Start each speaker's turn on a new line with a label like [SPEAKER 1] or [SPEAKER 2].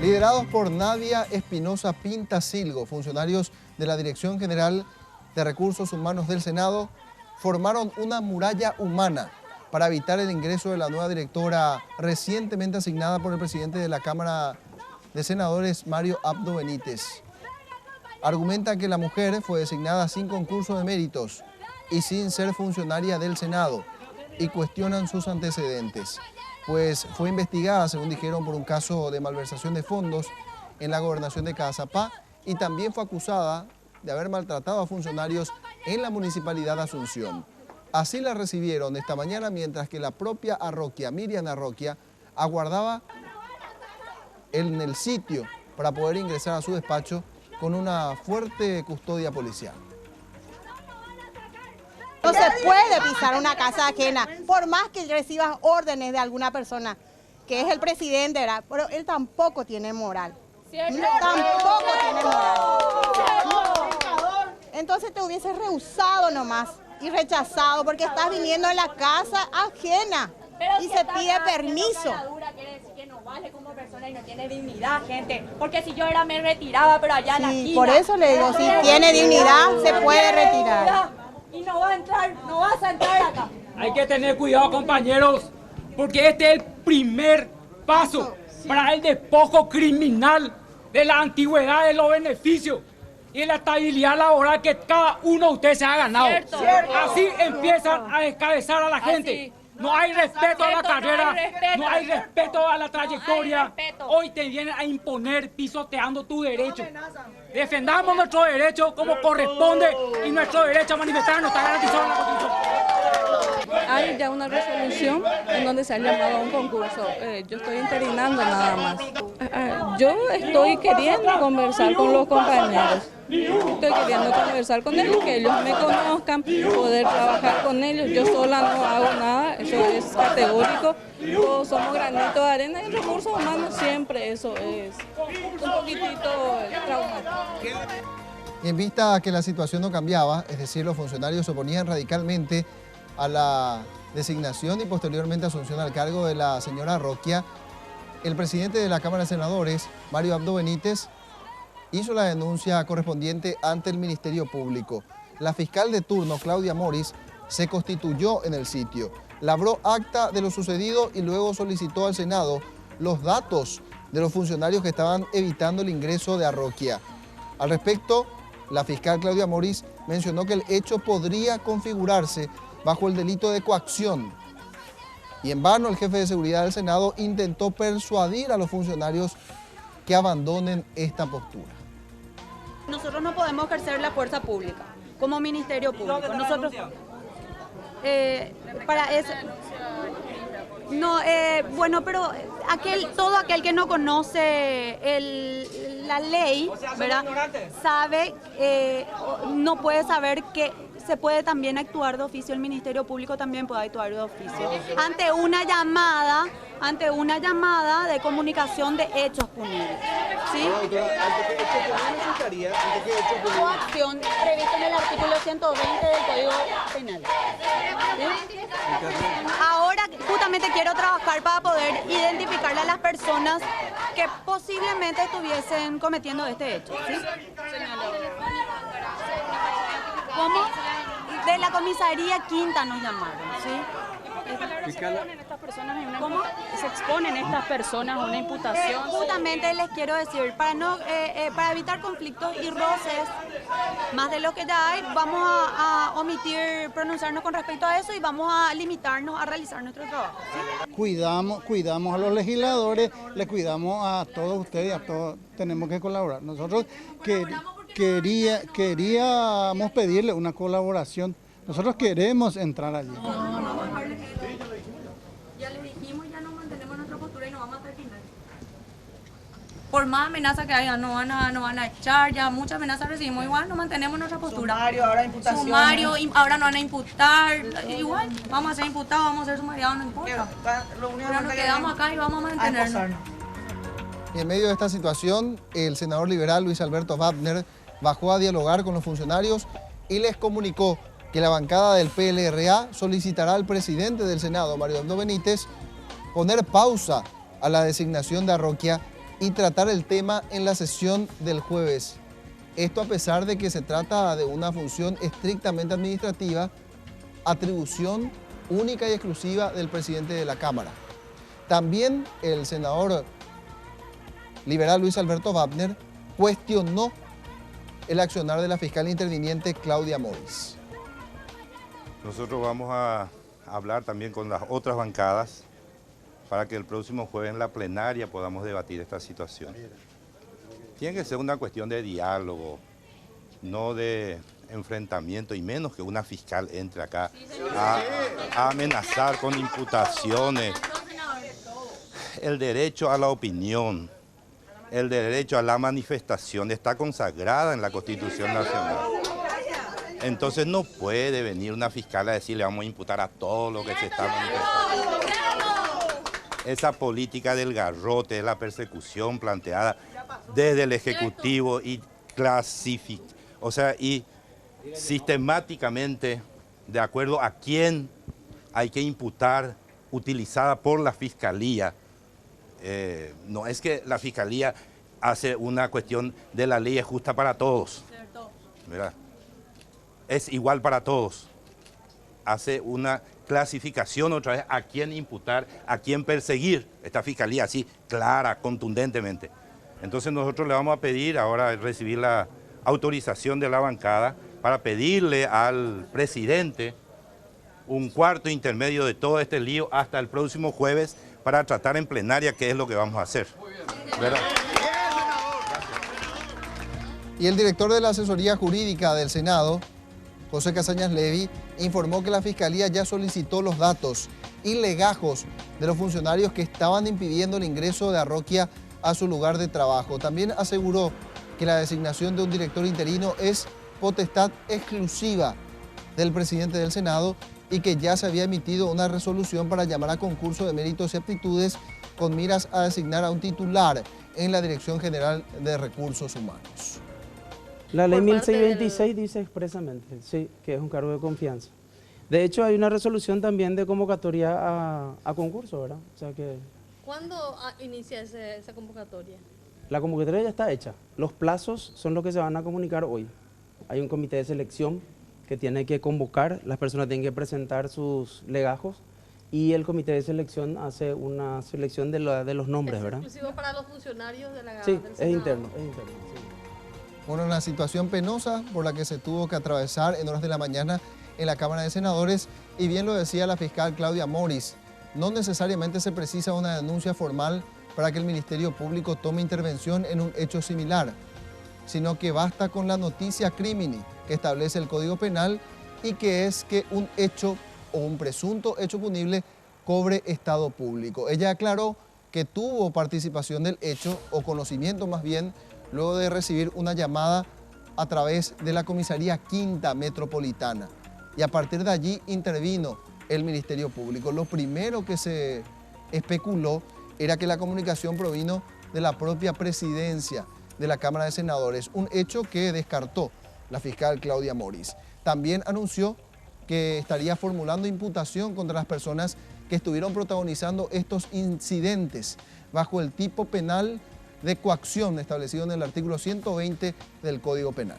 [SPEAKER 1] Liderados por Nadia Espinosa Pintasilgo, funcionarios de la Dirección General de Recursos Humanos del Senado, formaron una muralla humana para evitar el ingreso de la nueva directora recientemente asignada por el presidente de la Cámara de Senadores, Mario Abdo Benítez. Argumentan que la mujer fue designada sin concurso de méritos y sin ser funcionaria del Senado y cuestionan sus antecedentes, pues fue investigada, según dijeron, por un caso de malversación de fondos en la gobernación de Caazapá y también fue acusada de haber maltratado a funcionarios en la municipalidad de Asunción. Así la recibieron esta mañana, mientras que la propia Arroquia, Miriam Arroquia, aguardaba en el sitio para poder ingresar a su despacho con una fuerte custodia policial.
[SPEAKER 2] No se puede pisar una casa ajena, por más que recibas órdenes de alguna persona, que es el presidente, ¿verdad? Pero él tampoco tiene moral. Tampoco tiene moral. Entonces te hubieses rehusado nomás y rechazado, porque estás viniendo a la casa ajena y se pide permiso.
[SPEAKER 3] Quiere decir que no vale como persona y no tiene dignidad, gente. Porque si yo era me retiraba, pero allá en la esquina.
[SPEAKER 2] Por eso le digo, si tiene dignidad, se puede retirar.
[SPEAKER 3] Y no va a entrar, no vas a entrar acá.
[SPEAKER 4] Hay que tener cuidado, compañeros, porque este es el primer paso para el despojo criminal de la antigüedad de los beneficios y de la estabilidad laboral que cada uno de ustedes se ha ganado. Así empiezan a descabezar a la gente. No hay respeto a la carrera, no hay respeto a la trayectoria. Hoy te vienen a imponer pisoteando tu derecho. Defendamos nuestros derechos como corresponde y nuestro derecho a manifestar no está garantizado en la Constitución.
[SPEAKER 5] Hay ya una resolución en donde se ha llamado a un concurso. Yo estoy interinando nada más. Yo estoy queriendo conversar con los compañeros. Estoy queriendo conversar con ellos, que ellos me conozcan, poder trabajar con ellos. Yo sola no hago nada, eso es categórico. Todos somos granitos de arena y recursos humanos siempre eso es un poquitito traumático.
[SPEAKER 1] Y en vista a que la situación no cambiaba, es decir, los funcionarios se oponían radicalmente a la designación y posteriormente asunción al cargo de la señora Arroquia, el presidente de la Cámara de Senadores, Mario Abdo Benítez, hizo la denuncia correspondiente ante el Ministerio Público. La fiscal de turno, Claudia Moris, se constituyó en el sitio, labró acta de lo sucedido y luego solicitó al Senado los datos de los funcionarios que estaban evitando el ingreso de Arroquia. Al respecto, la fiscal Claudia Moris mencionó que el hecho podría configurarse bajo el delito de coacción. Y en vano el jefe de seguridad del Senado intentó persuadir a los funcionarios que abandonen esta postura.
[SPEAKER 6] Nosotros no podemos ejercer la fuerza pública como Ministerio Público. Nosotros para eso no bueno, pero todo aquel que no conoce la ley, ¿verdad? Sabe no puede saber que se puede también actuar de oficio, el Ministerio Público también puede actuar de oficio ante una llamada de comunicación de hechos punibles. ¿Sí? Coacción prevista en el artículo 120 del Código Penal. ¿Sí? Ahora justamente quiero trabajar para poder identificarle a las personas que posiblemente estuviesen cometiendo este hecho. ¿Sí? ¿Cómo? De la comisaría Quinta nos llamaron, ¿sí?
[SPEAKER 7] ¿Cómo se exponen estas personas a una imputación?
[SPEAKER 6] Justamente les quiero decir, para evitar conflictos y roces, más de lo que ya hay, vamos a omitir pronunciarnos con respecto a eso y vamos a limitarnos a realizar nuestro trabajo, ¿sí?
[SPEAKER 8] Cuidamos a los legisladores, le cuidamos a todos ustedes, a todos tenemos que colaborar. Nosotros queríamos pedirle una colaboración. Nosotros queremos entrar allí.
[SPEAKER 6] Ya les dijimos, ya no mantenemos nuestra postura y no vamos a terminar. Por más amenazas que haya, no van a echar, ya muchas amenazas recibimos, igual no mantenemos nuestra postura.
[SPEAKER 2] Sumario, ahora imputación.
[SPEAKER 6] Sumario, ahora no van a imputar, igual, vamos a ser imputados, vamos a ser sumariados, no importa. Pero nos quedamos acá y vamos a mantenernos.
[SPEAKER 1] Y en medio de esta situación, el senador liberal Luis Alberto Wagner bajó a dialogar con los funcionarios y les comunicó que la bancada del PLRA solicitará al presidente del Senado, Mario Abdo Benítez, poner pausa a la designación de Arroquia y tratar el tema en la sesión del jueves. Esto a pesar de que se trata de una función estrictamente administrativa, atribución única y exclusiva del presidente de la Cámara. También el senador liberal Luis Alberto Wagner cuestionó el accionar de la fiscal interviniente Claudia Morris.
[SPEAKER 9] Nosotros vamos a hablar también con las otras bancadas para que el próximo jueves en la plenaria podamos debatir esta situación. Tiene que ser una cuestión de diálogo, no de enfrentamiento, y menos que una fiscal entre acá a amenazar con imputaciones. El derecho a la opinión, el derecho a la manifestación está consagrada en la Constitución Nacional. Entonces no puede venir una fiscal a decir le vamos a imputar a todo lo que se está manifestando. Esa política del garrote, de la persecución planteada desde el Ejecutivo y y sistemáticamente, de acuerdo a quién hay que imputar, utilizada por la Fiscalía. No es que la Fiscalía hace una cuestión de la ley es justa para todos, ¿verdad? Es igual para todos. Hace una clasificación otra vez a quién imputar, a quién perseguir. Esta Fiscalía así, clara, contundentemente. Entonces nosotros le vamos a pedir ahora recibir la autorización de la bancada para pedirle al presidente un cuarto intermedio de todo este lío hasta el próximo jueves para tratar en plenaria qué es lo que vamos a hacer. ¿Verdad?
[SPEAKER 1] Y el director de la asesoría jurídica del Senado, José Casañas Levy, informó que la Fiscalía ya solicitó los datos y legajos de los funcionarios que estaban impidiendo el ingreso de Arroquia a su lugar de trabajo. También aseguró que la designación de un director interino es potestad exclusiva del presidente del Senado y que ya se había emitido una resolución para llamar a concurso de méritos y aptitudes con miras a designar a un titular en la Dirección General de Recursos Humanos.
[SPEAKER 10] La ley 1626 dice expresamente, sí, que es un cargo de confianza. De hecho, hay una resolución también de convocatoria a concurso, ¿verdad? O sea que...
[SPEAKER 11] ¿Cuándo inicia esa convocatoria?
[SPEAKER 10] La convocatoria ya está hecha. Los plazos son los que se van a comunicar hoy. Hay un comité de selección que tiene que convocar, las personas tienen que presentar sus legajos y el comité de selección hace una selección de los nombres, ¿verdad?
[SPEAKER 11] ¿Es exclusivo para los funcionarios de la
[SPEAKER 10] Sí,
[SPEAKER 11] del Senado?
[SPEAKER 10] es interno, es interno. Sí.
[SPEAKER 1] Bueno, una situación penosa por la que se tuvo que atravesar en horas de la mañana en la Cámara de Senadores, y bien lo decía la fiscal Claudia Morris, no necesariamente se precisa una denuncia formal para que el Ministerio Público tome intervención en un hecho similar, sino que basta con la noticia crimini que establece el Código Penal y que es que un hecho o un presunto hecho punible cobre estado público. Ella aclaró que tuvo participación del hecho, o conocimiento más bien, luego de recibir una llamada a través de la Comisaría Quinta Metropolitana. Y a partir de allí intervino el Ministerio Público. Lo primero que se especuló era que la comunicación provino de la propia presidencia de la Cámara de Senadores, un hecho que descartó la fiscal Claudia Morris. También anunció que estaría formulando imputación contra las personas que estuvieron protagonizando estos incidentes bajo el tipo penal de coacción establecido en el artículo 120 del Código Penal.